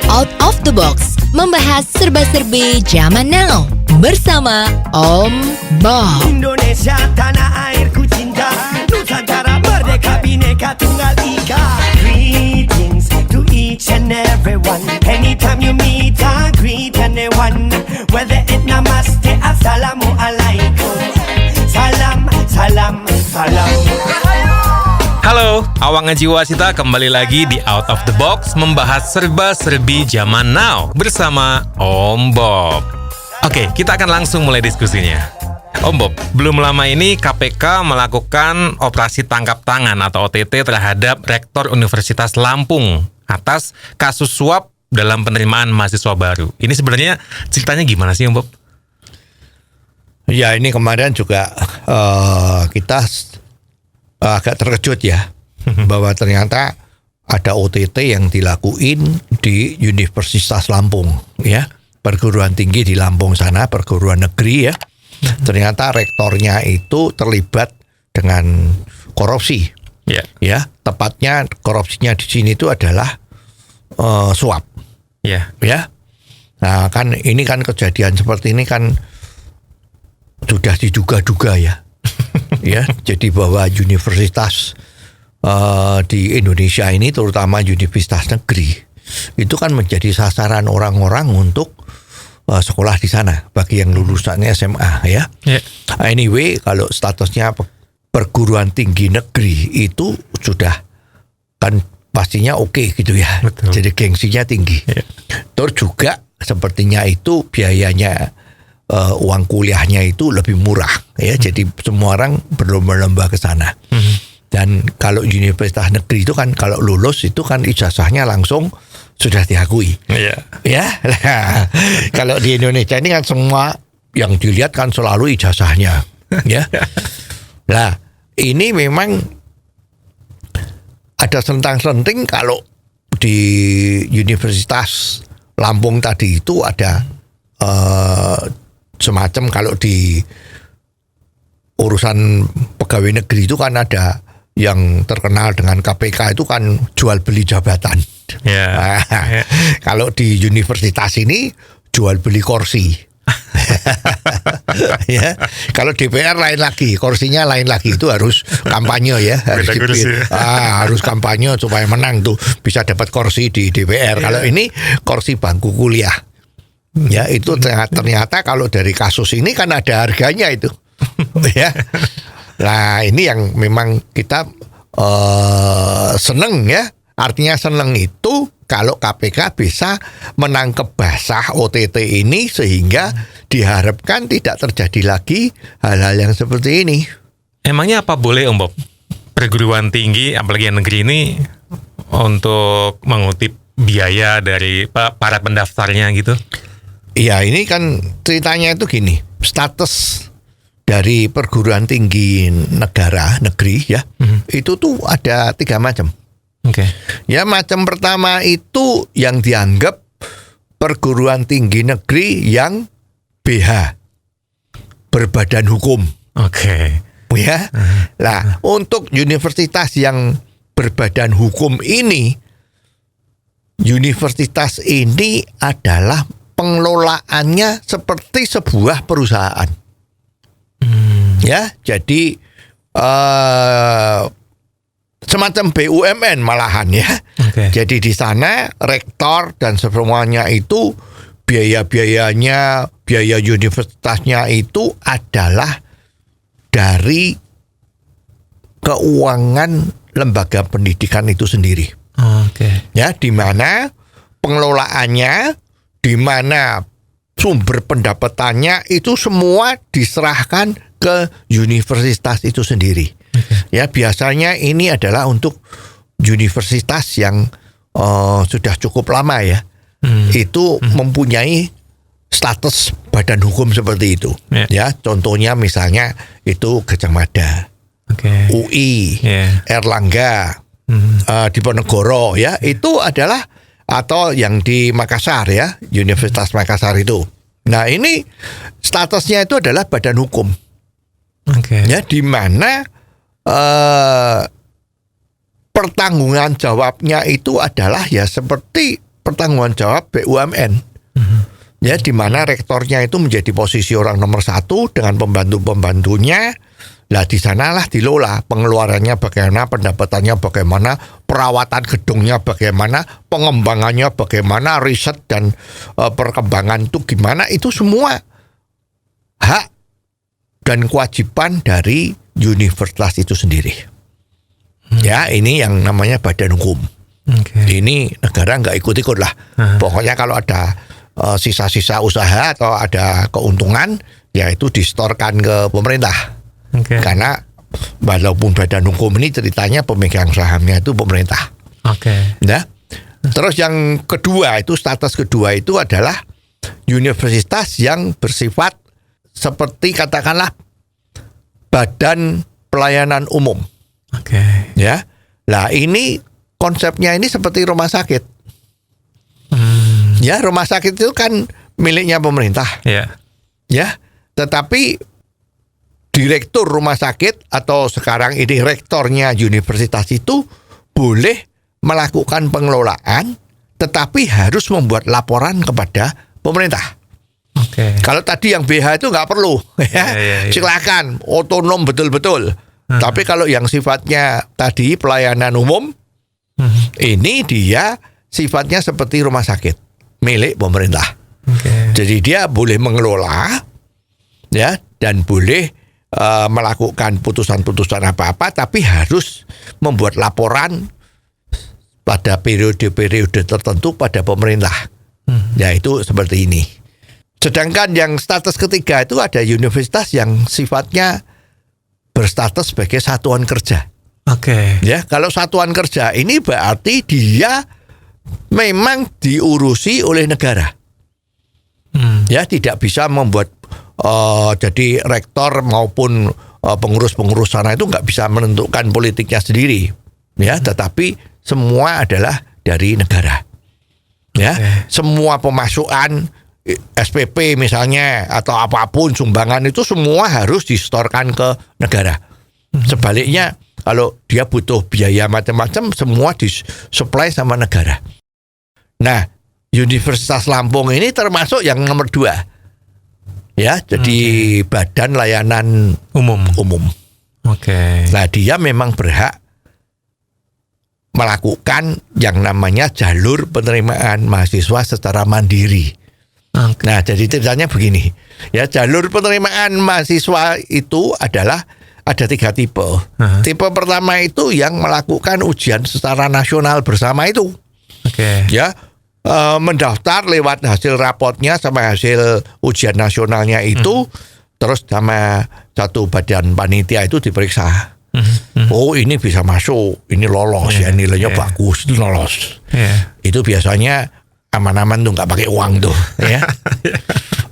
Out of the Box, membahas serba-serbi zaman now bersama Om Bob. Indonesia tanah airku cinta, Nusantara merdeka bineka tunggal ika. Greetings to each and everyone. Anytime you meet, I greet anyone. Whether it namaste, assalamu alaikum. Salam, salam, salam. Halo, Awang Ngaji Wasita kembali lagi di Out of the Box membahas serba-serbi zaman now bersama Om Bob. Oke, kita akan langsung mulai diskusinya. Om Bob, belum lama ini KPK melakukan operasi tangkap tangan atau OTT terhadap Rektor Universitas Lampung atas kasus suap dalam penerimaan mahasiswa baru. Ini sebenarnya ceritanya gimana sih Om Bob? Ya, ini kemarin juga kita agak terkejut ya bahwa ternyata ada OTT yang dilakuin di Universitas Lampung ya, perguruan tinggi di Lampung sana, perguruan negeri ya. Ternyata rektornya itu terlibat dengan korupsi. Ya, tepatnya korupsinya di sini itu adalah suap. Ya. Nah, kan ini kan kejadian seperti ini kan sudah diduga-duga ya. Ya, jadi bahwa universitas di Indonesia ini, terutama universitas negeri, itu kan menjadi sasaran orang-orang untuk sekolah di sana bagi yang lulusannya SMA ya. Anyway, kalau statusnya perguruan tinggi negeri itu sudah kan pastinya oke gitu ya. Betul. Jadi gengsinya tinggi. Terus juga sepertinya itu biayanya uang kuliahnya itu lebih murah ya, jadi semua orang berlomba-lomba ke sana. Dan kalau universitas negeri itu kan kalau lulus itu kan ijazahnya langsung sudah diakui. Ya, kalau di Indonesia ini kan semua yang dilihat kan selalu ijazahnya. Ya, nah ini memang ada sentang-senting kalau di Universitas Lampung tadi itu ada semacam kalau di urusan pegawai negeri itu kan ada yang terkenal dengan KPK itu kan jual beli jabatan. Kalau di universitas ini jual beli kursi. Ya, kalau DPR lain lagi, kursinya lain lagi, itu harus kampanye ya, harus kampanye supaya menang tuh bisa dapat kursi di DPR. Kalau ini kursi bangku kuliah. Ya, itu ternyata kalau dari kasus ini kan ada harganya itu. Ya. Nah, ini yang memang kita seneng ya. Artinya seneng itu kalau KPK bisa menangkap basah OTT ini sehingga diharapkan tidak terjadi lagi hal-hal yang seperti ini. Emangnya apa boleh Om Bob perguruan tinggi apalagi yang negeri ini untuk mengutip biaya dari para pendaftarnya gitu? Ya, ini kan ceritanya itu gini, status dari perguruan tinggi negeri ya, itu tuh ada 3 macam. Ya, macam pertama itu yang dianggap perguruan tinggi negeri yang BH, berbadan hukum. Ya, nah untuk universitas yang berbadan hukum ini, universitas ini adalah pengelolaannya seperti sebuah perusahaan. Ya, jadi semacam BUMN malahan ya. Jadi di sana rektor dan semuanya itu biaya-biayanya, biaya universitasnya itu adalah dari keuangan lembaga pendidikan itu sendiri. Ya, di mana pengelolaannya, di mana sumber pendapatannya itu semua diserahkan ke universitas itu sendiri. Ya, biasanya ini adalah untuk universitas yang sudah cukup lama ya. Itu mempunyai status badan hukum seperti itu. Ya, contohnya misalnya itu Gadjah Mada, UI, Erlangga, Diponegoro ya, itu adalah, atau yang di Makassar ya, Universitas Makassar itu. Nah, ini statusnya itu adalah badan hukum. Ya, di mana pertanggungan jawabnya itu adalah ya seperti pertanggungan jawab BUMN. Ya, di mana rektornya itu menjadi posisi orang nomor 1 dengan pembantu-pembantunya. Lah di sanalah dilola pengeluarannya bagaimana, pendapatannya bagaimana, perawatan gedungnya bagaimana, pengembangannya bagaimana, riset dan perkembangan itu gimana, itu semua hak dan kewajiban dari universitas itu sendiri. Ya, ini yang namanya badan hukum. Ini negara nggak ikut-ikut lah. Pokoknya kalau ada sisa-sisa usaha atau ada keuntungan, ya itu distorkan ke pemerintah. Karena walaupun badan hukum ini ceritanya pemegang sahamnya itu pemerintah. Nah, terus yang kedua itu, status kedua itu adalah universitas yang bersifat seperti katakanlah badan pelayanan umum. Ya, lah ini konsepnya ini seperti rumah sakit. Ya, rumah sakit itu kan miliknya pemerintah. Ya, tetapi direktur rumah sakit atau sekarang ini rektornya universitas itu boleh melakukan pengelolaan, tetapi harus membuat laporan kepada pemerintah. Kalau tadi yang BH itu nggak perlu, silakan otonom betul-betul. Tapi kalau yang sifatnya tadi pelayanan umum, ini dia sifatnya seperti rumah sakit milik pemerintah. Jadi dia boleh mengelola, ya, dan boleh melakukan putusan-putusan apa-apa, tapi harus membuat laporan pada periode-periode tertentu pada pemerintah. Ya, itu seperti ini. Sedangkan yang status ketiga itu ada universitas yang sifatnya berstatus sebagai satuan kerja. Ya, kalau satuan kerja ini berarti dia memang diurusi oleh negara. Ya, tidak bisa membuat jadi rektor maupun pengurus-pengurus sana itu nggak bisa menentukan politiknya sendiri. Ya, tetapi semua adalah dari negara. Ya, semua pemasukan SPP misalnya atau apapun sumbangan itu semua harus disetorkan ke negara. Sebaliknya kalau dia butuh biaya macam-macam semua disuplai sama negara. Nah, Universitas Lampung ini termasuk yang nomor 2. Ya, jadi badan layanan umum. Nah, dia memang berhak melakukan yang namanya jalur penerimaan mahasiswa secara mandiri. Nah, jadi ceritanya begini. Ya, jalur penerimaan mahasiswa itu adalah ada 3 tipe. Tipe pertama itu yang melakukan ujian secara nasional bersama itu. Ya, mendaftar lewat hasil rapotnya sama hasil ujian nasionalnya itu, terus sama satu badan panitia itu diperiksa. Oh, ini bisa masuk, ini lolos, ya nilainya bagus, itu lolos. Itu biasanya aman-aman tuh, nggak pakai uang tuh, ya.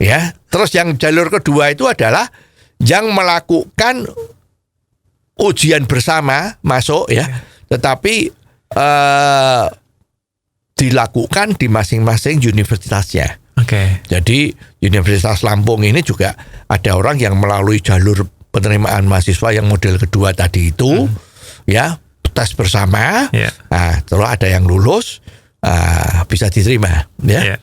Ya, terus yang jalur kedua itu adalah yang melakukan ujian bersama masuk, ya, tetapi dilakukan di masing-masing universitasnya. Jadi Universitas Lampung ini juga ada orang yang melalui jalur penerimaan mahasiswa yang model kedua tadi itu, ya, tes bersama. Nah, terus ada yang lulus, bisa diterima, ya.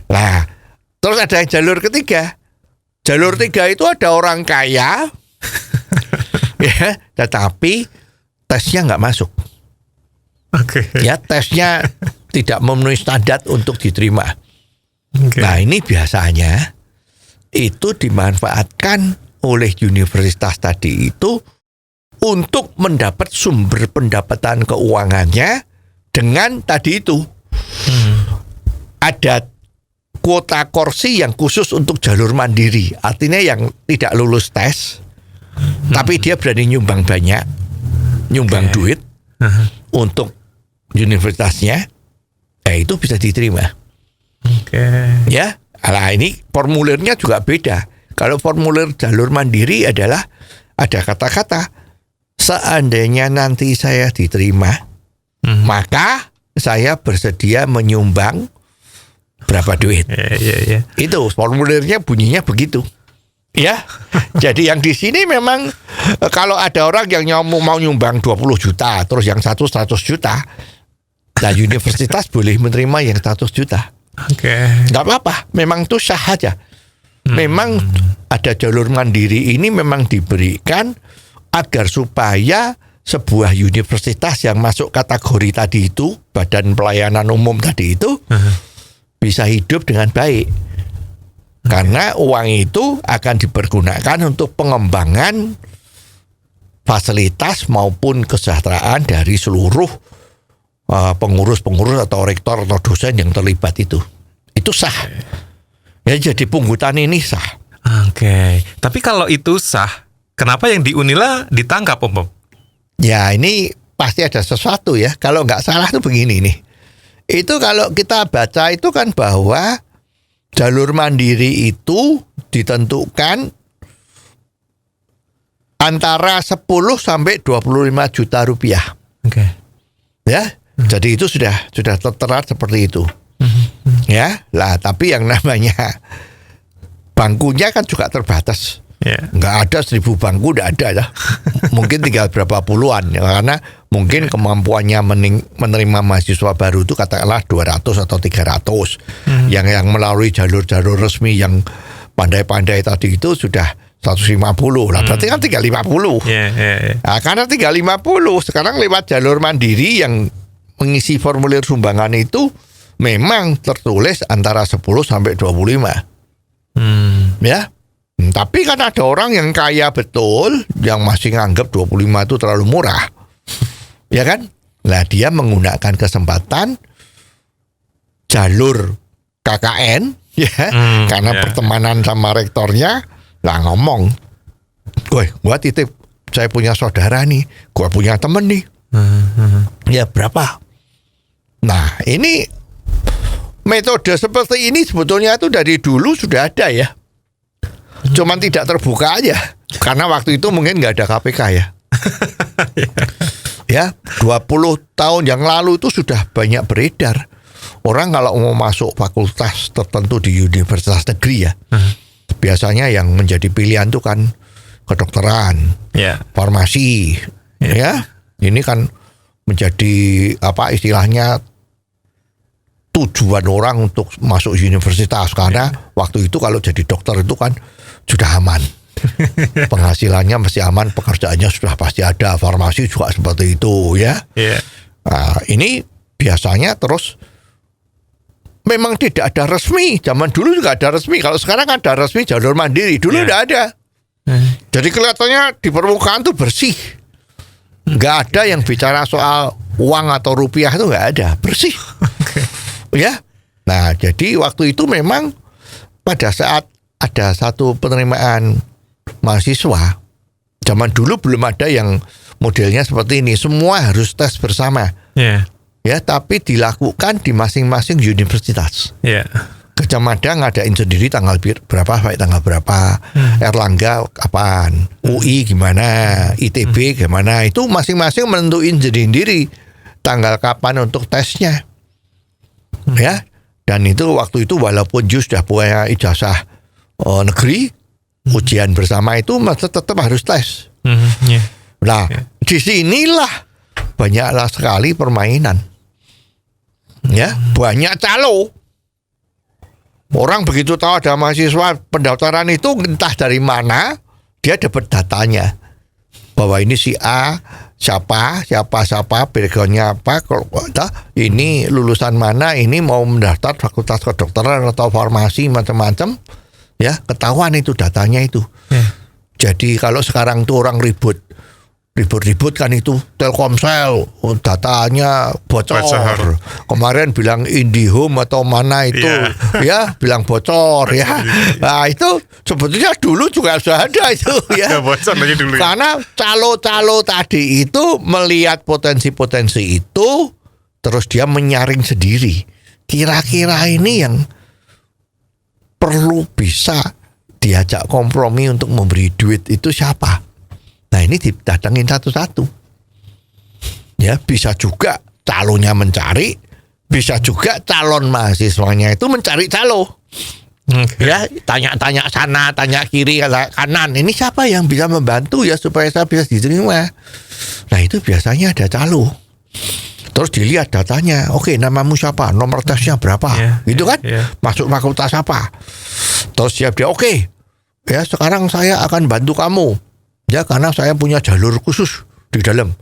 Nah, terus ada yang jalur ketiga. Jalur 3 itu ada orang kaya, ya, tetapi tesnya nggak masuk. Ya, tesnya tidak memenuhi standar untuk diterima. Nah, ini biasanya itu dimanfaatkan oleh universitas tadi itu untuk mendapat sumber pendapatan keuangannya dengan tadi itu. Ada kuota kursi yang khusus untuk jalur mandiri. Artinya yang tidak lulus tes, tapi dia berani nyumbang banyak, nyumbang duit untuk universitasnya, itu bisa diterima. Ya, nah ini formulirnya juga beda. Kalau formulir jalur mandiri adalah ada kata-kata seandainya nanti saya diterima, maka saya bersedia menyumbang berapa duit. Itu formulirnya bunyinya begitu. Ya, jadi yang di sini memang kalau ada orang yang mau nyumbang 20 juta, terus yang 100 juta, Nah, universitas boleh menerima yang 100 juta. Oke. Nggak apa-apa, memang itu sah aja. Memang ada jalur mandiri ini memang diberikan agar supaya sebuah universitas yang masuk kategori tadi itu, badan pelayanan umum tadi itu, bisa hidup dengan baik. Karena uang itu akan dipergunakan untuk pengembangan fasilitas maupun kesejahteraan dari seluruh pengurus-pengurus atau rektor atau dosen yang terlibat itu. Itu sah. Ya, jadi pungutan ini sah. Oke. Tapi kalau itu sah, kenapa yang di Unila ditangkap, Om Bob? Ya, ini pasti ada sesuatu ya. Kalau nggak salah tuh begini nih. Itu kalau kita baca itu kan bahwa jalur mandiri itu ditentukan antara 10 sampai 25 juta rupiah. Oke. Ya. Jadi itu sudah tertera seperti itu. Ya, lah tapi yang namanya bangkunya kan juga terbatas. Yeah. Nggak ada 1000 bangku, nggak ada ya. Mungkin tinggal berapa puluhan ya, karena mungkin kemampuannya menerima mahasiswa baru itu katakanlah 200 atau 300. Yang melalui jalur-jalur resmi yang pandai-pandai tadi itu sudah 150 lah, berarti kan tinggal 50. Nah, karena tinggal 50, sekarang lewat jalur mandiri yang mengisi formulir sumbangan itu memang tertulis antara 10 sampai 25. Ya. Tapi kan ada orang yang kaya betul yang masih nganggap 25 itu terlalu murah. Ya kan? Nah, dia menggunakan kesempatan jalur KKN ya, karena pertemanan sama rektornya lah ngomong, "Woi, gua titip, saya punya saudara nih, gua punya temen nih." Ya, berapa? Nah, ini metode seperti ini sebetulnya itu dari dulu sudah ada ya. Cuman tidak terbuka aja. Karena waktu itu mungkin nggak ada KPK ya. Ya, 20 tahun yang lalu itu sudah banyak beredar. Orang kalau mau masuk fakultas tertentu di universitas negeri ya, biasanya yang menjadi pilihan itu kan kedokteran, farmasi, ya. Ini kan menjadi apa istilahnya tujuan orang untuk masuk universitas, karena waktu itu kalau jadi dokter itu kan sudah aman. Penghasilannya masih aman, pekerjaannya sudah pasti ada, farmasi juga seperti itu ya. Nah, ini biasanya terus memang tidak ada resmi. Zaman dulu juga ada resmi. Kalau sekarang ada resmi jalur mandiri, dulu tidak ada. Jadi kelihatannya di permukaan tuh bersih. Nggak ada yang bicara soal uang atau rupiah, itu nggak ada, bersih. Ya. Nah, jadi waktu itu memang pada saat ada satu penerimaan mahasiswa, zaman dulu belum ada yang modelnya seperti ini, semua harus tes bersama. Ya, tapi dilakukan di masing-masing universitas. Kecamatan ngadain sendiri tanggal berapa sampai tanggal berapa, Erlangga kapan, UI gimana, ITB gimana, itu masing-masing menentuin sendiri tanggal kapan untuk tesnya. Ya, dan itu waktu itu walaupun sudah punya ijazah negeri, ujian bersama itu masih tetap harus tes. Nah, disinilah banyaklah sekali permainan. Ya, banyak calo. Orang begitu tahu ada mahasiswa pendaftaran itu entah dari mana dia dapat datanya bahwa ini si A siapa backgroundnya apa, kalau ini lulusan mana, ini mau mendaftar fakultas kedokteran atau farmasi macam-macam, ya ketahuan itu datanya itu. Jadi kalau sekarang tuh orang ribut kan itu Telkomsel datanya bocor. Kemarin bilang IndiHome atau mana itu ya bilang bocor ya. Nah, itu sebetulnya dulu juga sudah ada itu ya. Bocor lagi dulu. Karena calo-calo tadi itu melihat potensi-potensi itu, terus dia menyaring sendiri. Kira-kira ini yang perlu bisa diajak kompromi untuk memberi duit itu siapa? Nah, ini didatengin satu-satu. Ya, bisa juga calonnya mencari, bisa juga calon mahasiswanya itu mencari calo. Ya, tanya-tanya sana, tanya kiri, kanan. Ini siapa yang bisa membantu ya supaya saya bisa diterima? Nah, itu biasanya ada calo. Terus dilihat datanya, oke namamu siapa, nomor tesnya berapa, gitu kan, masuk fakultas apa. Terus siap dia, oke, ya sekarang saya akan bantu kamu, ya karena saya punya jalur khusus di dalam.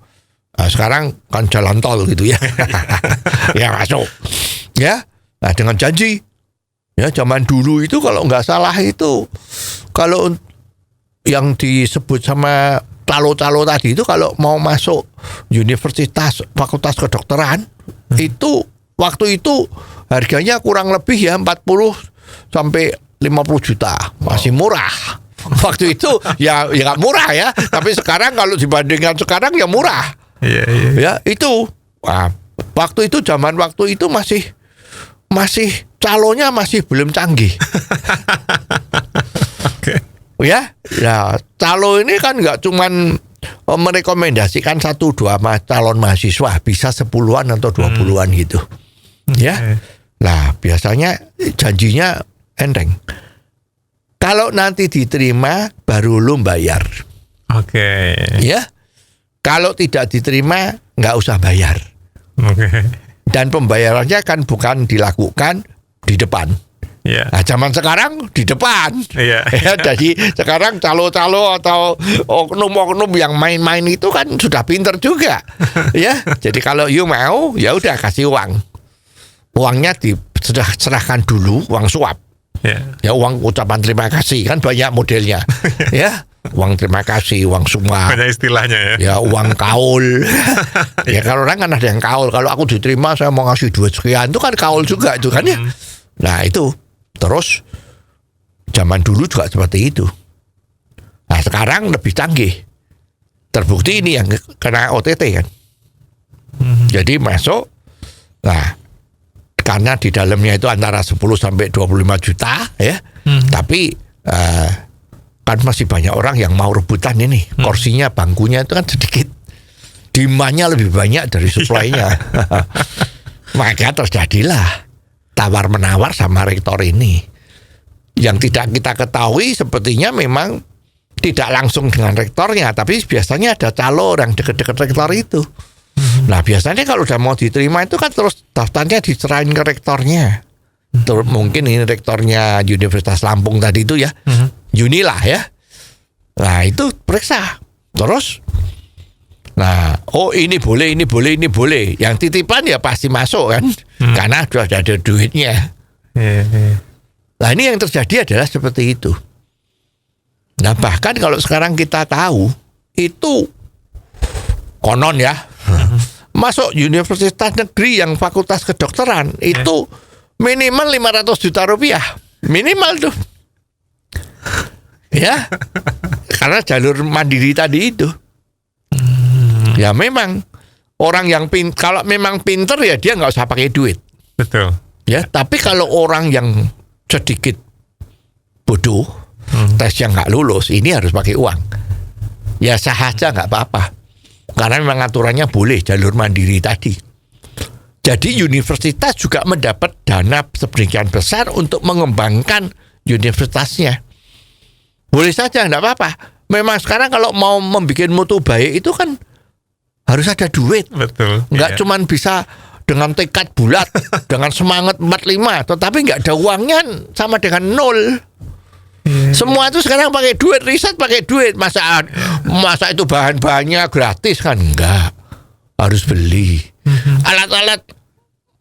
Nah, sekarang kan jalan tol gitu ya, ya masuk, ya. Nah dengan janji, ya zaman dulu itu kalau nggak salah itu, kalau yang disebut sama calo-calo tadi itu kalau mau masuk universitas fakultas kedokteran itu waktu itu harganya kurang lebih ya 40 sampai 50 juta, masih murah. Waktu itu ya nggak murah ya, tapi sekarang kalau dibandingkan sekarang ya murah. Ya itu, nah, waktu itu zaman waktu itu masih calonnya masih belum canggih. Ya, calo ini kan nggak cuman merekomendasikan 1-2 calon mahasiswa, bisa 10-an atau 20-an gitu. Ya, nah biasanya janjinya enteng. Kalau nanti diterima baru lu bayar. Oke. Ya, kalau tidak diterima nggak usah bayar. Oke. Dan pembayarannya kan bukan dilakukan di depan. Nah, zaman sekarang di depan. Ya, jadi sekarang calo-calo atau oknum-oknum yang main-main itu kan sudah pinter juga. Ya, jadi kalau you mau, ya udah kasih uang. Uangnya sudah serahkan dulu, uang suap. Ya, uang ucapan terima kasih kan banyak modelnya. Ya, uang terima kasih, uang suap. Banyak istilahnya ya. Ya, uang kaul. Ya, kalau orang kan ada yang kaul. Kalau aku diterima saya mau ngasih duit sekian, itu kan kaul juga itu kan ya. Nah, itu. Terus zaman dulu juga seperti itu. Nah sekarang lebih canggih. Terbukti ini yang kena OTT kan. Jadi masuk. Nah karena di dalamnya itu antara 10 sampai 25 juta ya. Tapi kan masih banyak orang yang mau rebutan ini. Kursinya, bangkunya itu kan sedikit. Demandnya lebih banyak dari supply-nya. Maka terjadilah tawar-menawar sama rektor ini. Yang tidak kita ketahui sepertinya memang tidak langsung dengan rektornya, tapi biasanya ada calo orang dekat-dekat rektor itu. Nah biasanya kalau udah mau diterima itu kan terus daftarnya diserahin ke rektornya. Terus mungkin ini rektornya Universitas Lampung tadi itu ya, Unila ya. Nah itu periksa. Terus nah, oh ini boleh, ini boleh, ini boleh. Yang titipan ya pasti masuk kan, karena sudah ada duitnya. Nah ini yang terjadi adalah seperti itu. Nah bahkan kalau sekarang kita tahu, itu konon ya, masuk universitas negeri yang fakultas kedokteran, itu minimal 500 juta rupiah. Minimal tuh. Ya, karena jalur mandiri tadi itu. Ya memang orang yang kalau memang pinter ya dia nggak usah pakai duit. Betul. Ya, tapi kalau orang yang sedikit bodoh, tesnya nggak lulus, ini harus pakai uang. Ya sah aja nggak apa-apa, karena memang aturannya boleh jalur mandiri tadi. Jadi universitas juga mendapat dana sedemikian besar untuk mengembangkan universitasnya. Boleh saja nggak apa-apa. Memang sekarang kalau mau membuat mutu baik itu kan harus ada duit. Betul. Nggak cuman bisa dengan tekad bulat, dengan semangat 45, tetapi nggak ada uangnya sama dengan nol. Semua itu sekarang pakai duit, riset pakai duit. Masa itu bahan-bahannya gratis kan? Enggak. Harus beli. Alat-alat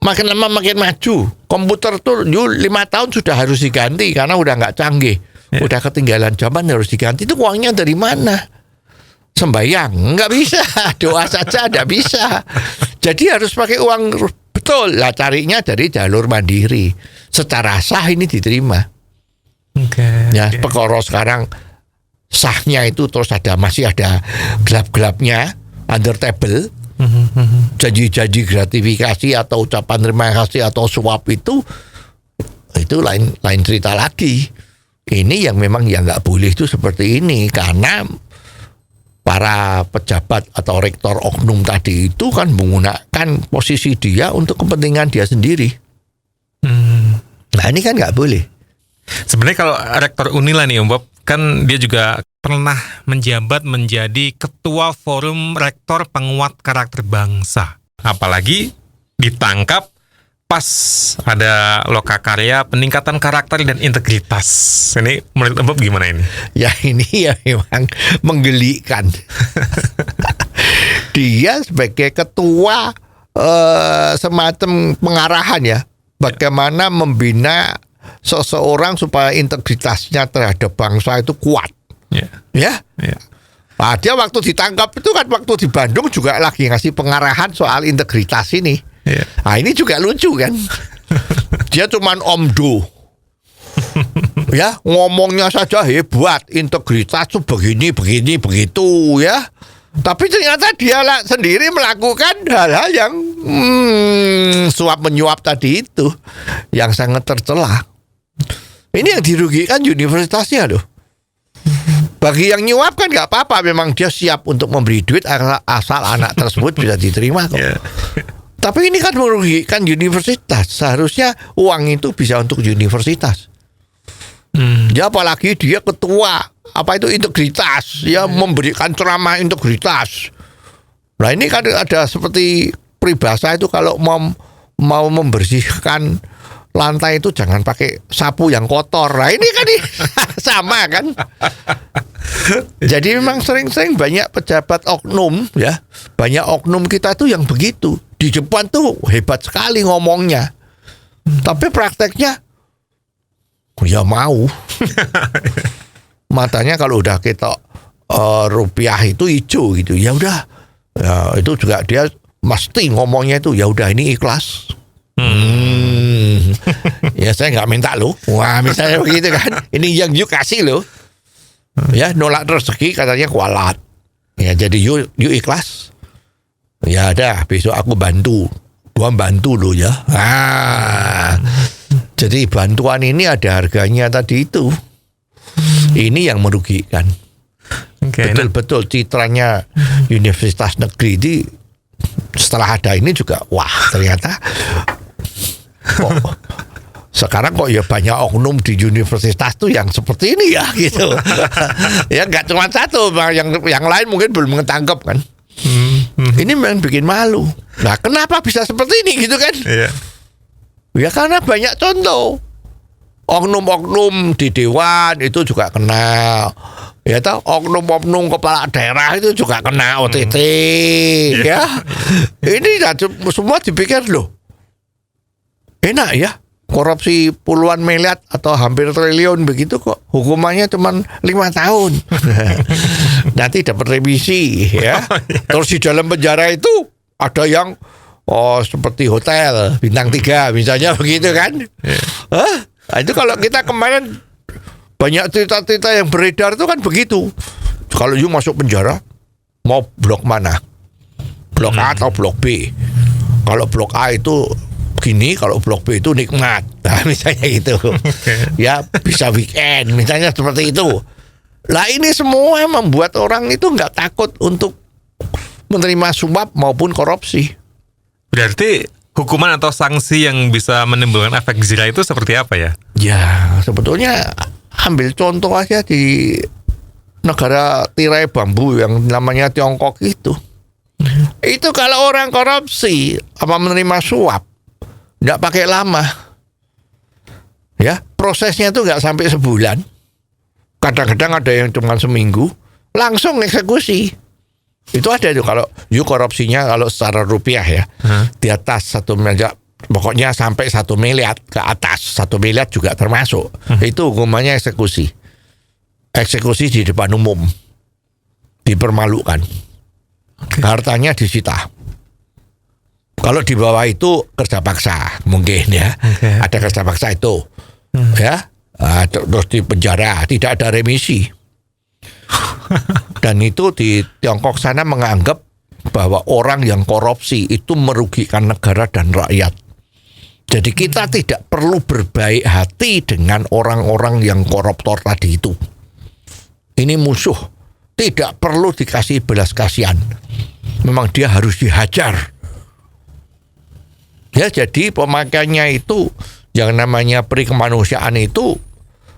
makin lama makin maju. Komputer tuh 5 tahun sudah harus diganti karena udah nggak canggih. Udah ketinggalan zaman, harus diganti. Itu uangnya dari mana? Sembayang nggak bisa, doa saja nggak bisa. Jadi harus pakai uang betul lah, carinya dari jalur mandiri. Secara sah ini diterima. Ya perkara sekarang sahnya itu terus masih ada gelap-gelapnya, under table, janji-janji gratifikasi atau ucapan terima kasih atau suap itu lain cerita lagi. Ini yang memang yang nggak boleh itu seperti ini, karena para pejabat atau rektor oknum tadi itu kan menggunakan posisi dia untuk kepentingan dia sendiri. Nah ini kan nggak boleh. Sebenarnya kalau rektor Unila nih Om Bob, kan dia juga pernah menjabat menjadi ketua forum rektor penguat karakter bangsa. Apalagi ditangkap pas ada lokakarya peningkatan karakter dan integritas. Ini menurut Bob gimana ini? Ya ini ya memang menggelikan. Dia sebagai ketua semacam pengarahan ya, bagaimana membina seseorang supaya integritasnya terhadap bangsa itu kuat. Ya. Nah, dia waktu ditangkap itu kan waktu di Bandung juga lagi ngasih pengarahan soal integritas ini. Nah ini juga lucu kan. Dia cuman omdo. Ya, ngomongnya saja hebat, integritas tuh begini begitu ya. Tapi ternyata dia sendiri melakukan hal-hal yang suap menyuap tadi itu yang sangat tercela. Ini yang dirugikan universitasnya loh. Bagi yang nyuap kan nggak apa-apa, memang dia siap untuk memberi duit asal anak tersebut bisa diterima kok. Tapi ini kan merugikan universitas. Seharusnya uang itu bisa untuk universitas. Ya apalagi dia ketua integritas, ya memberikan ceramah integritas. Nah ini kan ada seperti peribahasa itu, kalau mau membersihkan lantai itu jangan pakai sapu yang kotor. Nah ini kan sama kan. Jadi memang sering-sering banyak pejabat oknum ya, banyak oknum kita tuh yang begitu. Di depan tuh hebat sekali ngomongnya, tapi prakteknya ya mau. Matanya kalau udah ketok rupiah itu hijau gitu, ya udah. Ya, itu juga dia mesti ngomongnya itu ya udah ini ikhlas. Ya saya nggak minta loh. Wah misalnya begitu kan, ini yang you kasih loh. Ya nolak rezeki katanya kualat. Ya jadi you ikhlas. Ya ada, besok aku bantu. Gua bantu lo ya. Jadi bantuan ini ada harganya tadi itu. Ini yang merugikan. Betul-betul citranya universitas negeri ini setelah ada ini juga wah ternyata kok sekarang kok ya banyak oknum di universitas tuh yang seperti ini ya gitu. Ya nggak cuma satu, yang lain mungkin belum ketangkep kan. Ini memang bikin malu. Nah kenapa bisa seperti ini gitu kan? Ya karena banyak contoh. Oknum-oknum di dewan itu juga kena. Ya tahu, oknum-oknum kepala daerah itu juga kena OTT. Ya. Ini semua dipikir loh, enak ya, korupsi puluhan miliar atau hampir triliun begitu kok hukumannya cuma 5 tahun. Nanti dapat remisi ya. Terus di dalam penjara itu ada yang seperti hotel bintang 3 misalnya begitu kan. Nah, itu kalau kita kemarin banyak cerita-cerita yang beredar itu kan begitu. Kalau you masuk penjara mau blok mana? Blok A atau blok B? Kalau blok A itu begini, kalau blok B itu nikmat. Nah, misalnya gitu. Ya, bisa weekend, misalnya seperti itu. Lah ini semua membuat orang itu nggak takut untuk menerima suap maupun korupsi. Berarti hukuman atau sanksi yang bisa menimbulkan efek jera itu seperti apa ya? Ya, sebetulnya ambil contoh aja di negara tirai bambu yang namanya Tiongkok itu. Itu kalau orang korupsi apa menerima suap nggak pakai lama, ya prosesnya itu nggak sampai sebulan, kadang-kadang ada yang cuma seminggu, langsung eksekusi. Itu ada itu kalau you korupsinya kalau secara rupiah ya di atas 1 miliar, pokoknya sampai 1 miliar ke atas, 1 miliar juga termasuk. Itu hukumannya eksekusi di depan umum, dipermalukan, hartanya disita. Kalau di bawah itu kerja paksa mungkin ya, ada kerja paksa itu, ya, terus di penjara, tidak ada remisi. Dan itu di Tiongkok sana menganggap bahwa orang yang korupsi itu merugikan negara dan rakyat. Jadi kita tidak perlu berbaik hati dengan orang-orang yang koruptor tadi itu. Ini musuh, tidak perlu dikasih belas kasihan. Memang dia harus dihajar. Ya, jadi pemakaiannya itu yang namanya peri kemanusiaan itu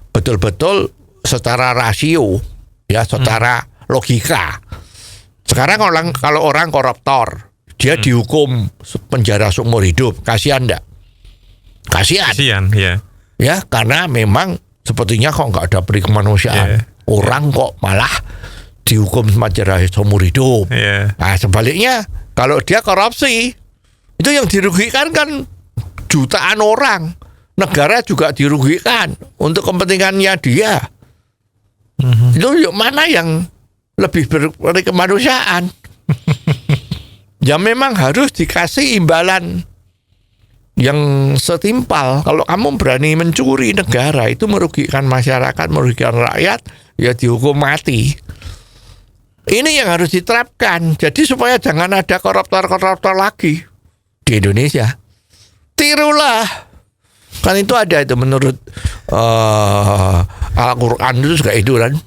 betul-betul secara rasio, ya, secara logika. Sekarang kalau orang koruptor dia dihukum penjara seumur hidup. Kasihan enggak? Kasihan. Kasihan, ya. Ya, karena memang sepertinya kok nggak ada peri kemanusiaan. Orang kok malah dihukum penjara seumur hidup. Nah, sebaliknya kalau dia korupsi, itu yang dirugikan kan jutaan orang. Negara juga dirugikan untuk kepentingannya dia. Itu mana yang lebih berperi kemanusiaan? Ya memang harus dikasih imbalan yang setimpal. Kalau kamu berani mencuri negara, itu merugikan masyarakat, merugikan rakyat, ya dihukum mati. Ini yang harus diterapkan. Jadi supaya jangan ada koruptor-koruptor lagi di Indonesia. Tirulah. Kan itu ada itu menurut Al-Quran itu juga itu kan.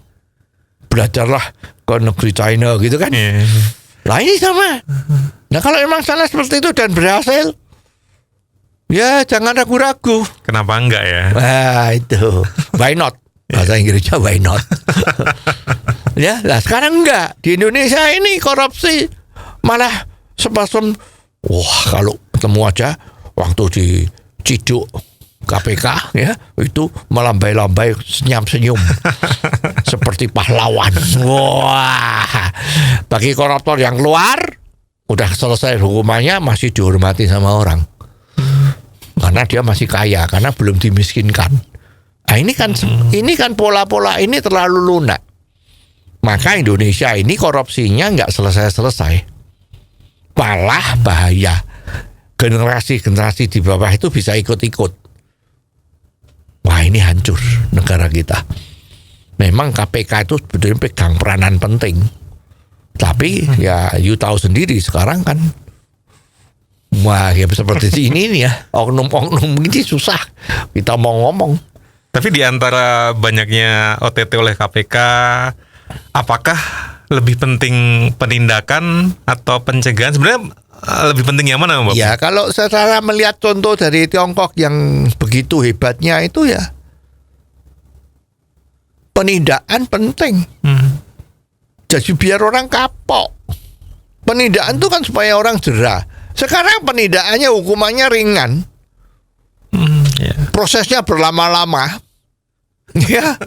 Belajarlah ke negeri China gitu kan. Lah ini sama. Nah kalau emang salah seperti itu dan berhasil, ya jangan ragu-ragu. Kenapa enggak ya? Wah itu, why not? Bahasa Inggrisnya why not? Ya, lah sekarang enggak. Di Indonesia ini korupsi malah sepasem. Wah kalau ketemu aja waktu di Ciduk KPK ya itu melambai-lambai senyum-senyum seperti pahlawan. Wah, bagi koruptor yang keluar udah selesai hukumannya masih dihormati sama orang karena dia masih kaya, karena belum dimiskinkan. Nah, ini kan pola-pola ini terlalu lunak. Maka Indonesia ini korupsinya nggak selesai-selesai, malah bahaya. Generasi-generasi di bawah itu bisa ikut-ikut. Wah ini hancur negara kita. Memang KPK itu sebetulnya pegang peranan penting. Tapi ya you tahu sendiri sekarang kan. Wah ya seperti ini nih ya. Oknum-oknum ini susah kita mau ngomong. Tapi di antara banyaknya OTT oleh KPK, apakah lebih penting penindakan atau pencegahan? Sebenarnya lebih penting yang mana, Mbak? Ya kalau secara melihat contoh dari Tiongkok yang begitu hebatnya itu ya penindakan penting. Jadi biar orang kapok. Penindakan itu kan supaya orang jera. Sekarang penindakannya hukumannya ringan. Prosesnya berlama-lama. Ya.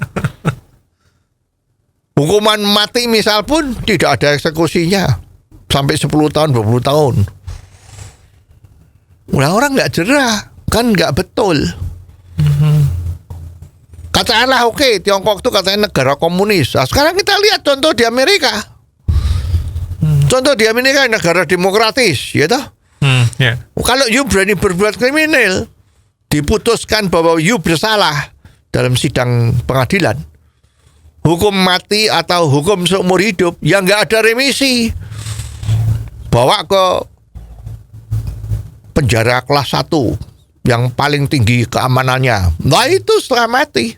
Hukuman mati misal pun tidak ada eksekusinya. Sampai 10 tahun, 20 tahun. Nah, orang nggak jerah. Kan nggak betul. Katakanlah oke, Tiongkok itu katanya negara komunis. Nah, sekarang kita lihat contoh di Amerika. Contoh di Amerika negara demokratis, ya toh? Kalau you berani berbuat kriminal, diputuskan bahwa you bersalah dalam sidang pengadilan, hukum mati atau hukum seumur hidup, ya nggak ada remisi. Bawa ke penjara kelas 1 yang paling tinggi keamanannya. Nah itu setelah mati.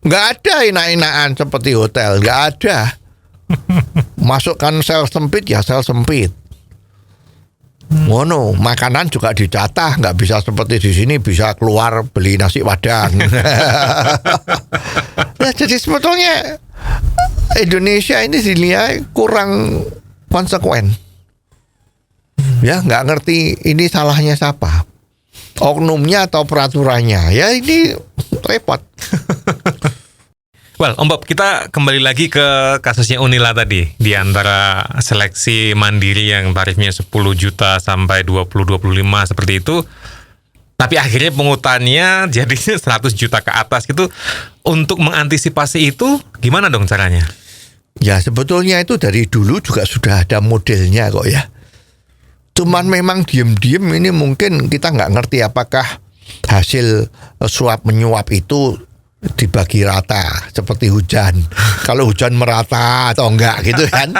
Nggak ada enak-enakan seperti hotel, nggak ada. Masukkan sel sempit ya sel sempit. Ngono, makanan juga dicatah, nggak bisa seperti di sini bisa keluar beli nasi padang. Nah, jadi sebetulnya Indonesia ini dinilai kurang konsekuen. Ya nggak ngerti ini salahnya siapa, oknumnya atau peraturannya. Ya ini repot. Well, Om Bob, kita kembali lagi ke kasusnya Unila tadi. Di antara seleksi mandiri yang tarifnya 10 juta sampai 20-25 seperti itu. Tapi akhirnya pungutannya jadinya 100 juta ke atas gitu. Untuk mengantisipasi itu gimana dong caranya? Ya sebetulnya itu dari dulu juga sudah ada modelnya kok ya. Cuman memang diem-diem ini mungkin kita nggak ngerti apakah hasil suap menyuap itu dibagi rata seperti hujan. Kalau hujan merata atau enggak gitu kan.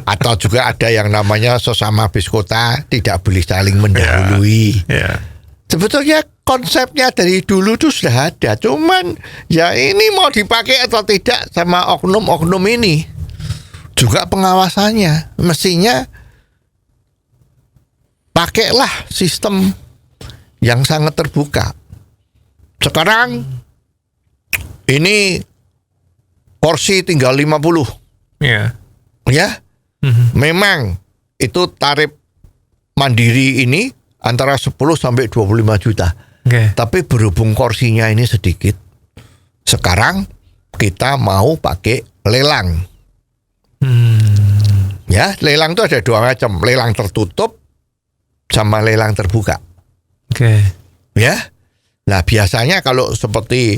Atau juga ada yang namanya sesama bis kota tidak boleh saling mendahului. Sebetulnya konsepnya dari dulu itu sudah ada. Cuman ya ini mau dipakai atau tidak sama oknum-oknum ini. Juga pengawasannya mestinya pakailah sistem yang sangat terbuka. Sekarang ini kursi tinggal 50. Ya. Memang itu tarif mandiri ini antara 10 sampai 25 juta. Oke. Tapi berhubung kursinya ini sedikit, sekarang kita mau pakai lelang. Ya, lelang itu ada dua macam, lelang tertutup sama lelang terbuka. Oke. Ya. Nah, biasanya kalau seperti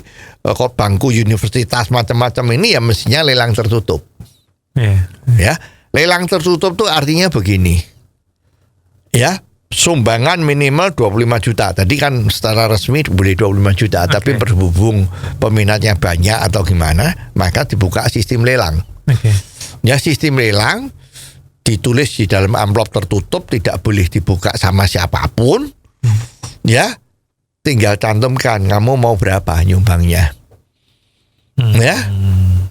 bangku universitas macam-macam ini ya mestinya lelang tertutup. Iya. Ya, lelang tertutup tuh artinya begini. Ya, sumbangan minimal 25 juta. Tadi kan secara resmi boleh 25 juta, tapi berhubung peminatnya banyak atau gimana, maka dibuka sistem lelang. Oke. Ya, sistem lelang ditulis di dalam amplop tertutup, tidak boleh dibuka sama siapapun. Ya, tinggal cantumkan kamu mau berapa nyumbangnya. Ya.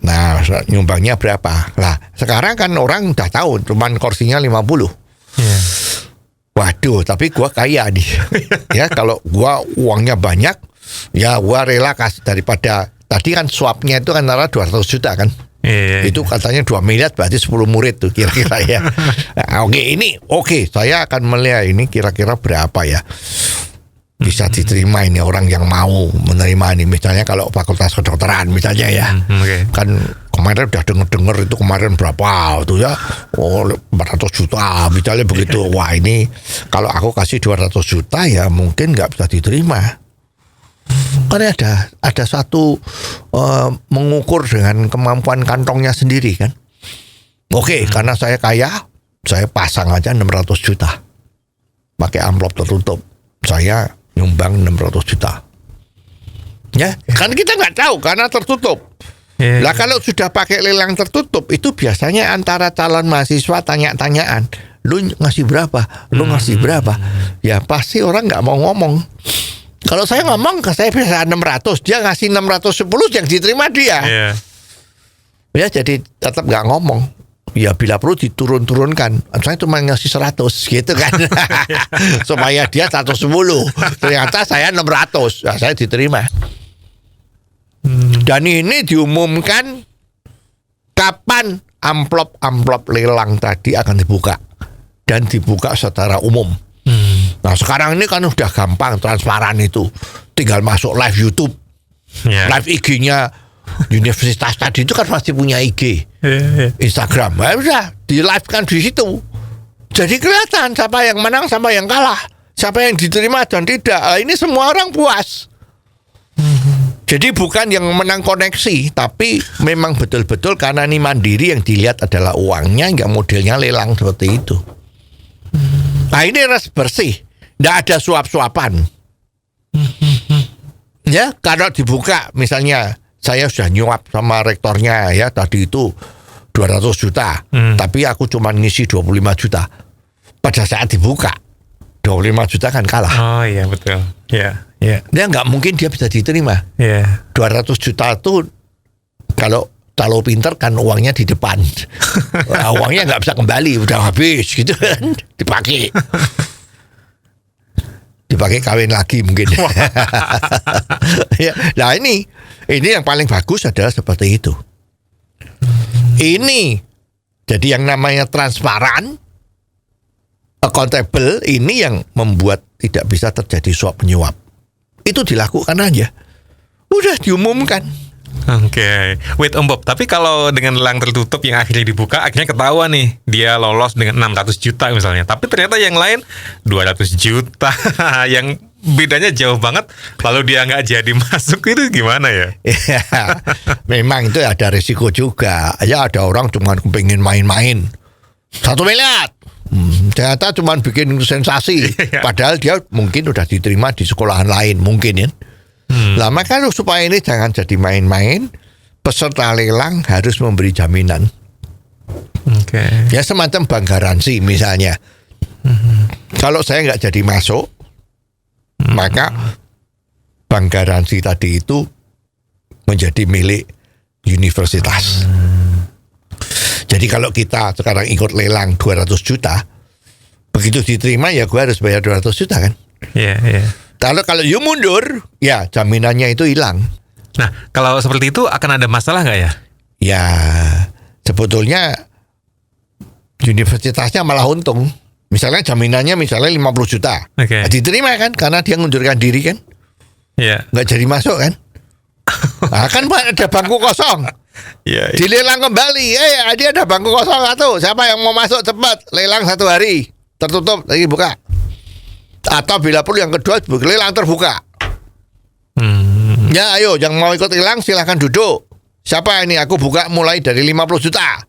Nah, nyumbangnya berapa? Lah, sekarang kan orang udah tahu cuman kursinya 50. Iya. Waduh, tapi gua kaya nih. Ya, kalau gua uangnya banyak, ya gua rela kasih daripada tadi kan swapnya itu kan antara 200 juta kan. Iya. Itu katanya 2 miliar berarti 10 murid tuh kira-kira ya. Nah, oke, saya akan melihat ini kira-kira berapa ya. Bisa diterima ini orang yang mau menerima ini. Misalnya kalau fakultas kedokteran misalnya ya. Oke. Kan kemarin udah denger itu kemarin berapa tuh ya. Oh, 400 juta misalnya begitu. Wah, ini kalau aku kasih 200 juta ya mungkin nggak bisa diterima. Karena ada satu mengukur dengan kemampuan kantongnya sendiri kan. Oke, karena saya kaya, saya pasang aja 600 juta. Pakai amplop tertutup. Saya nyumbang 600 juta. Ya, kan kita nggak tahu karena tertutup. Lah kalau sudah pakai lelang tertutup itu biasanya antara calon mahasiswa tanya-tanyaan, lu ngasih berapa? Lu ngasih berapa? Ya pasti orang nggak mau ngomong. Kalau saya ngomong, saya bisa 600, dia ngasih 610 yang diterima dia. Iya. Ya jadi tetap nggak ngomong. Ya bila perlu diturun-turunkan. Saya cuma ngasih 100 gitu kan. Supaya dia 110. Ternyata saya 600. Nah, saya diterima. Dan ini diumumkan kapan amplop-amplop lelang tadi akan dibuka. Dan dibuka secara umum. Nah sekarang ini kan udah gampang, transparan itu. Tinggal masuk live YouTube. Live IG-nya universitas tadi itu kan masih punya IG. Instagram. Nah, udah di live kan di situ. Jadi kelihatan siapa yang menang, siapa yang kalah. Siapa yang diterima dan tidak. Nah, ini semua orang puas. Jadi bukan yang menang koneksi, tapi memang betul-betul karena ini mandiri yang dilihat adalah uangnya, nggak modelnya lelang seperti itu. Nah ini bersih, nggak ada suap-suapan. Ya, kalau dibuka misalnya saya sudah nyuap sama rektornya ya tadi itu 200 juta, tapi aku cuma ngisi 25 juta. Pada saat dibuka 25 juta kan kalah. Oh iya betul. Iya. Iya. Dia nggak mungkin dia bisa diterima. Iya. 200 juta itu kalau pinter kan uangnya di depan. Uangnya nggak bisa kembali, udah habis gitu kan. Dipakai kawin lagi mungkin. Ya, nah ini yang paling bagus adalah seperti itu. Ini jadi yang namanya transparan, accountable, ini yang membuat tidak bisa terjadi suap menyuap. Itu dilakukan aja. Udah diumumkan. Oke. Wait Om Bob, tapi kalau dengan lelang tertutup yang akhirnya dibuka, akhirnya ketahuan nih dia lolos dengan 600 juta misalnya. Tapi ternyata yang lain 200 juta. Yang bedanya jauh banget. Lalu dia nggak jadi masuk, itu gimana ya? Ya, memang itu ada risiko juga. Ya ada orang cuma pengen main-main 1 miliar. Ternyata cuma bikin sensasi. Padahal dia mungkin udah diterima di sekolahan lain mungkin ya. Lah maka supaya ini jangan jadi main-main, peserta lelang harus memberi jaminan. Ya semacam bank garansi misalnya. Kalau saya nggak jadi masuk, maka bank garansi tadi itu menjadi milik universitas. Jadi kalau kita sekarang ikut lelang 200 juta, begitu diterima ya gue harus bayar 200 juta kan? Iya, iya. Kalau you mundur, ya jaminannya itu hilang. Nah, kalau seperti itu akan ada masalah nggak ya? Ya, sebetulnya universitasnya malah untung. Misalnya jaminannya misalnya 50 juta. Oke. Nah, diterima kan karena dia ngundurkan diri kan. Iya. Nggak jadi masuk kan. Nah, kan ada bangku kosong. Iya. Dilelang kembali. Dia ada bangku kosong satu. Siapa yang mau masuk cepat. Lelang 1 hari. Tertutup lagi buka. Atau bila perlu yang kedua lelang terbuka. Ya ayo yang mau ikut lelang silahkan duduk. Siapa ini? Aku buka mulai dari 50 juta.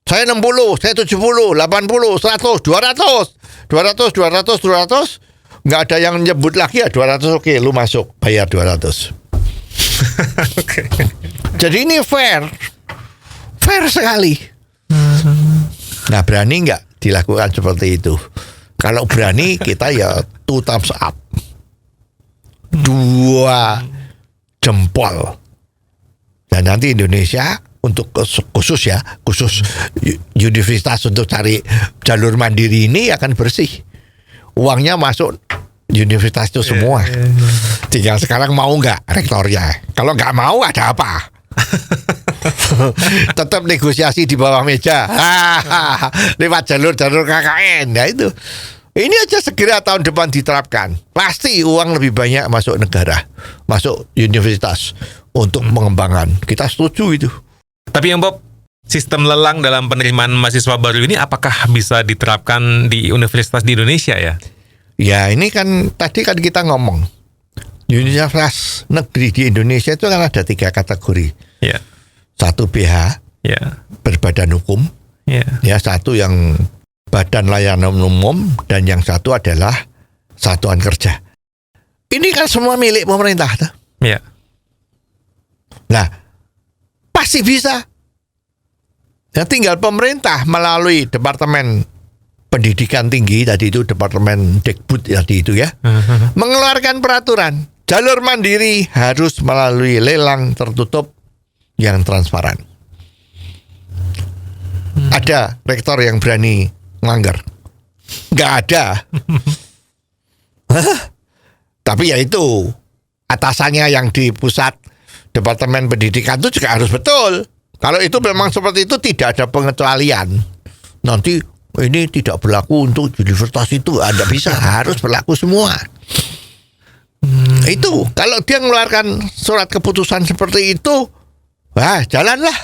Saya 60, saya 70, 80, 100, 200. Nggak ada yang nyebut lagi ya 200. Oke, lu masuk, bayar 200. Oke. Jadi ini fair sekali. Nah, berani nggak dilakukan seperti itu? Kalau berani kita ya 2 thumbs up, 2 jempol. Dan nanti Indonesia untuk khusus universitas untuk cari jalur mandiri ini akan bersih. Uangnya masuk universitas itu semua. Tinggal sekarang mau nggak rektornya. Kalau nggak mau ada apa? Tetap negosiasi di bawah meja. Lewat jalur KKN. Nah itu. Ini aja segera tahun depan diterapkan. Pasti uang lebih banyak masuk negara, masuk universitas untuk mengembangkan. Kita setuju itu. Tapi yang Bob, sistem lelang dalam penerimaan mahasiswa baru ini apakah bisa diterapkan di universitas di Indonesia ya? Ya ini kan tadi kan kita ngomong universitas negeri di Indonesia itu kan ada 3 kategori. Ya. 1 BH, Ya. berbadan hukum. Ya. Ya 1 yang badan layanan umum dan yang 1 adalah satuan kerja. Ini kan semua milik pemerintah tuh. Ya. Nah, pasti bisa. Ya tinggal pemerintah melalui Departemen Pendidikan Tinggi tadi itu, Departemen Dekbud tadi itu ya, mengeluarkan peraturan jalur mandiri harus melalui lelang tertutup yang transparan. Ada rektor yang berani melanggar? Nggak ada. Tapi ya itu atasannya yang di pusat Departemen Pendidikan itu juga harus betul. Kalau itu memang seperti itu tidak ada pengecualian. Nanti ini tidak berlaku untuk universitas itu, ada bisa harus berlaku semua. Itu kalau dia mengeluarkan surat keputusan seperti itu, wah jalanlah.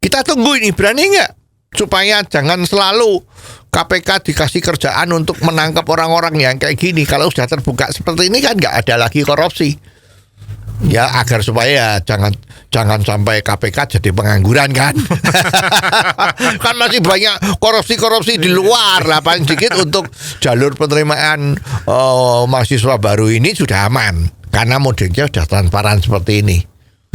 Kita tunggu ini berani nggak supaya jangan selalu KPK dikasih kerjaan untuk menangkap orang-orang yang kayak gini. Kalau sudah terbuka seperti ini kan nggak ada lagi korupsi. Ya agar supaya jangan sampai KPK jadi pengangguran kan. Kan masih banyak korupsi di luar lah, paling sedikit untuk jalur penerimaan mahasiswa baru ini sudah aman karena modelnya sudah transparan seperti ini.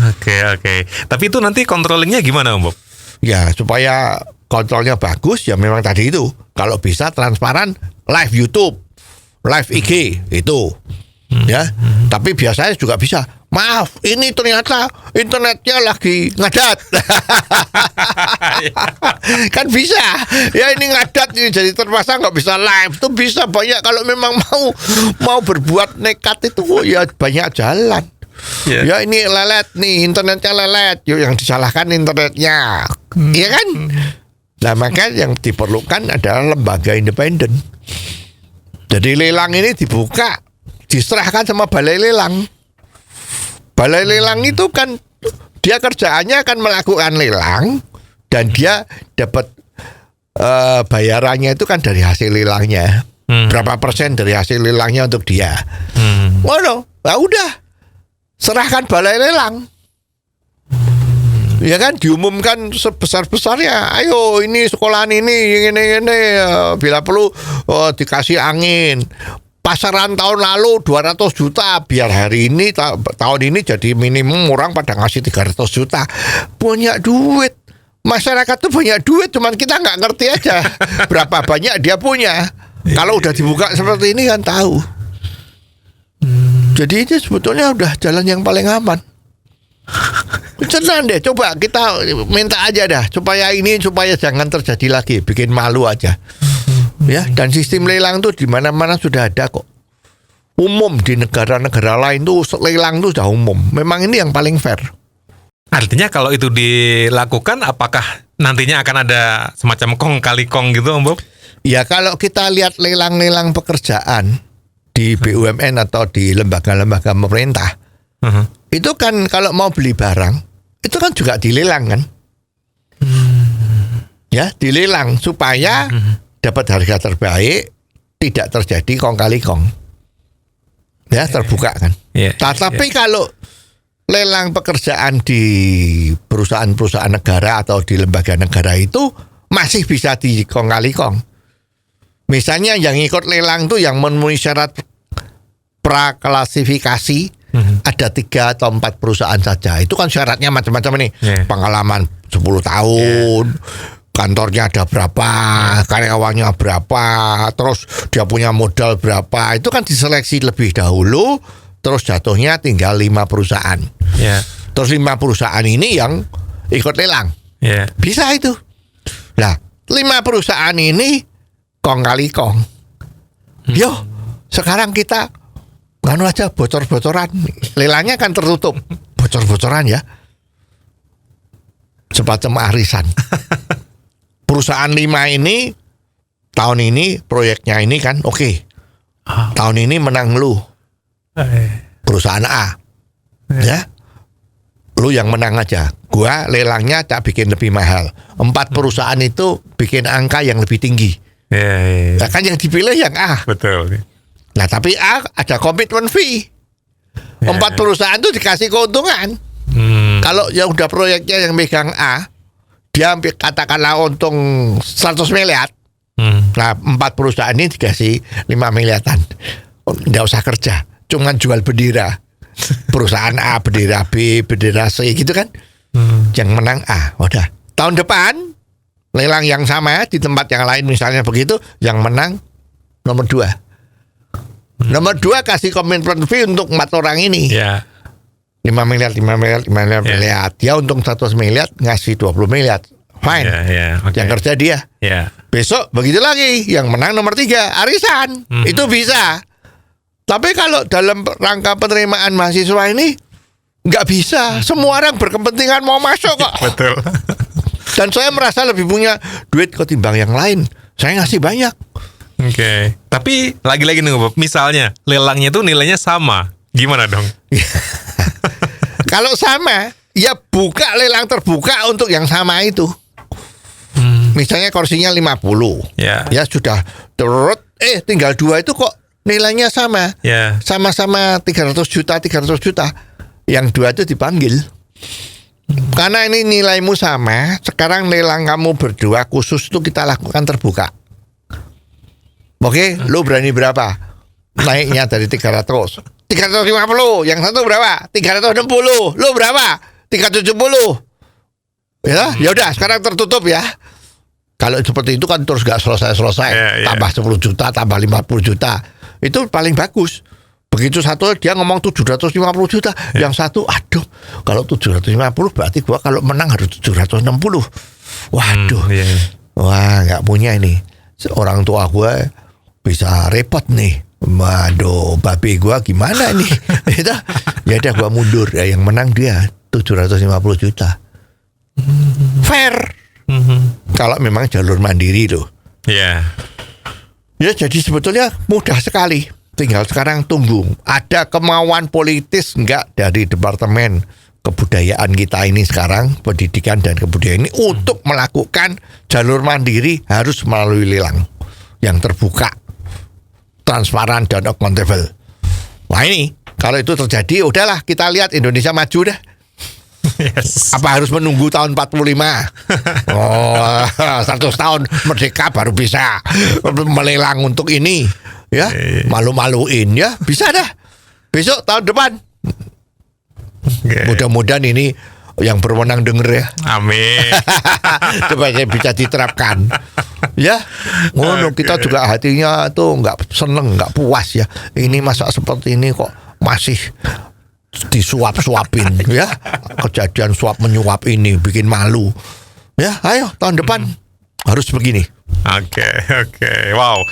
Oke. Tapi itu nanti controllingnya gimana Om Bob? Ya supaya kontrolnya bagus ya memang tadi itu. Kalau bisa transparan, live YouTube, live IG itu. Ya, tapi biasanya juga bisa. Maaf, ini ternyata internetnya lagi ngadat. Kan bisa. Ya ini ngadat ini jadi terpaksa nggak bisa live. Itu bisa banyak kalau memang mau berbuat nekat itu ya banyak jalan. Ya ini lelet nih, internetnya lelet. Yuk yang disalahkan internetnya. Iya kan? Nah maka yang diperlukan adalah lembaga independen. Jadi lelang ini dibuka, diserahkan sama balai lelang. Balai lelang itu kan dia kerjaannya akan melakukan lelang dan dia dapat bayarannya itu kan dari hasil lelangnya. Berapa persen dari hasil lelangnya untuk dia. Waduh, udah serahkan balai lelang. Ya kan diumumkan sebesar-besarnya. Ayo ini sekolahan ini bila perlu dikasih angin. Pasaran tahun lalu 200 juta, biar hari ini tahun ini jadi minimum orang pada ngasih 300 juta. Banyak duit. Masyarakat tuh banyak duit, cuman kita nggak ngerti aja berapa banyak dia punya. Kalau udah dibuka seperti ini kan tahu. Jadi itu sebetulnya udah jalan yang paling aman. Senang deh, coba kita minta aja dah supaya jangan terjadi lagi, bikin malu aja. Ya, dan sistem lelang tuh di mana-mana sudah ada kok. Umum di negara-negara lain tuh lelang tuh sudah umum. Memang ini yang paling fair. Artinya kalau itu dilakukan, apakah nantinya akan ada semacam kong kali kong gitu Om Bob? Ya kalau kita lihat lelang-lelang pekerjaan di BUMN atau di lembaga-lembaga pemerintah, itu kan kalau mau beli barang, itu kan juga dilelang kan? Ya, dilelang supaya dapat harga terbaik, tidak terjadi kong kali kong. Ya, terbuka kan. Tapi kalau lelang pekerjaan di perusahaan-perusahaan negara atau di lembaga negara itu masih bisa di kong kali kong. Misalnya yang ikut lelang tuh yang memenuhi syarat praklasifikasi ada 3 atau 4 perusahaan saja. Itu kan syaratnya macam-macam nih. Pengalaman 10 tahun, kantornya ada berapa, karyawannya berapa, terus dia punya modal berapa. Itu kan diseleksi lebih dahulu, terus jatuhnya tinggal 5 perusahaan. Terus 5 perusahaan ini yang ikut lelang. Bisa itu. Nah, 5 perusahaan ini kong kali kong. Yo, sekarang kita nganu aja bocor-bocoran. Lelangnya kan tertutup. Bocor-bocoran ya. Semacam arisan. Perusahaan 5 ini tahun ini proyeknya ini kan oke. Tahun ini menang lu. Perusahaan A. Ya. Lu yang menang aja. Gua lelangnya tak bikin lebih mahal. 4 perusahaan itu bikin angka yang lebih tinggi. Nah, kan yang dipilih yang A. Betul. Nah, tapi A ada komitmen fee. 4 perusahaan itu dikasih keuntungan. Kalau yang udah proyeknya yang megang A, dia katakanlah untung 100 miliar. Nah, 4 perusahaan ini dikasih 5 miliaran. Nggak usah kerja, cuman jual bendera. Perusahaan A, bendera B, bendera C gitu kan. Yang menang A, udah. Tahun depan lelang yang sama di tempat yang lain misalnya begitu, yang menang nomor 2. Nomor 2 kasih komitmen fee untuk 4 orang ini. 5 miliar. Dia untung 100 miliar, ngasih 20 miliar. Fine. Yang kerja dia. Besok begitu lagi, yang menang nomor 3, arisan. Itu bisa. Tapi kalau dalam rangka penerimaan mahasiswa ini nggak bisa. Semua orang berkepentingan mau masuk kok. Betul. Dan saya merasa lebih punya duit ketimbang yang lain. Saya ngasih banyak. Oke. Tapi lagi-lagi nih Bob, misalnya lelangnya tuh nilainya sama, gimana dong? Kalau sama, ya buka lelang terbuka untuk yang sama itu. Misalnya kursinya 50. Ya sudah. Terus tinggal 2 itu kok nilainya sama. Sama-sama 300 juta. Yang 2 itu dipanggil. Karena ini nilaimu sama, sekarang lelang kamu berdua khusus itu kita lakukan terbuka. Oke, lu berani berapa? Naiknya dari 300. 350, yang satu berapa? 360. Lu berapa? 370. Ya udah, sekarang tertutup ya. Kalau seperti itu kan terus gak selesai-selesai. Tambah 10 juta, tambah 50 juta. Itu paling bagus. Begitu satu dia ngomong 750 juta, yang satu aduh, kalau 750 berarti gua kalau menang harus 760. Waduh. Wah, nggak punya ini. Orang tua gua bisa repot nih. Waduh, babi gua gimana nih? Ya udah gua mundur, ya yang menang dia 750 juta. Fair. Kalau memang jalur mandiri loh. Ya, jadi sebetulnya mudah sekali. Tinggal sekarang tunggu ada kemauan politis enggak dari Departemen Kebudayaan kita ini sekarang, pendidikan dan kebudayaan ini untuk melakukan jalur mandiri harus melalui lelang yang terbuka, transparan dan akuntabel. Wah ini kalau itu terjadi udahlah kita lihat Indonesia maju dah. Apa harus menunggu tahun 45? 100 tahun merdeka baru bisa melelang untuk ini. Ya, malu-maluin ya, bisa dah. Besok tahun depan. Mudah-mudahan ini yang berwenang denger ya. Amin. Supaya bisa diterapkan. Ya, kita juga hatinya tuh nggak seneng, nggak puas ya. Ini masa seperti ini kok masih disuap-suapin ya. Kejadian suap menyuap ini bikin malu. Ya, ayo tahun depan harus begini. Oke. Wow,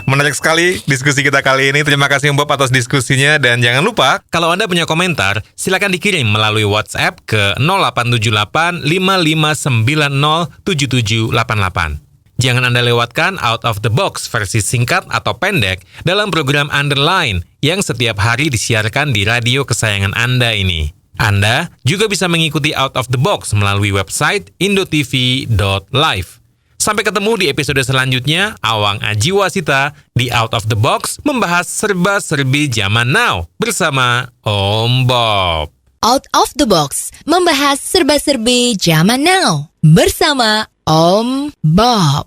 menarik sekali diskusi kita kali ini. Terima kasih Om Bob atas diskusinya. Dan jangan lupa, kalau Anda punya komentar, silakan dikirim melalui WhatsApp ke 0878 5590 7788. Jangan Anda lewatkan Out of the Box versi singkat atau pendek dalam program Underline yang setiap hari disiarkan di radio kesayangan Anda ini. Anda juga bisa mengikuti Out of the Box melalui website indotv.live. Sampai ketemu di episode selanjutnya, Awang Ajiwasita di Out of the Box membahas serba-serbi zaman now bersama Om Bob. Out of the Box membahas serba-serbi zaman now bersama Om Bob.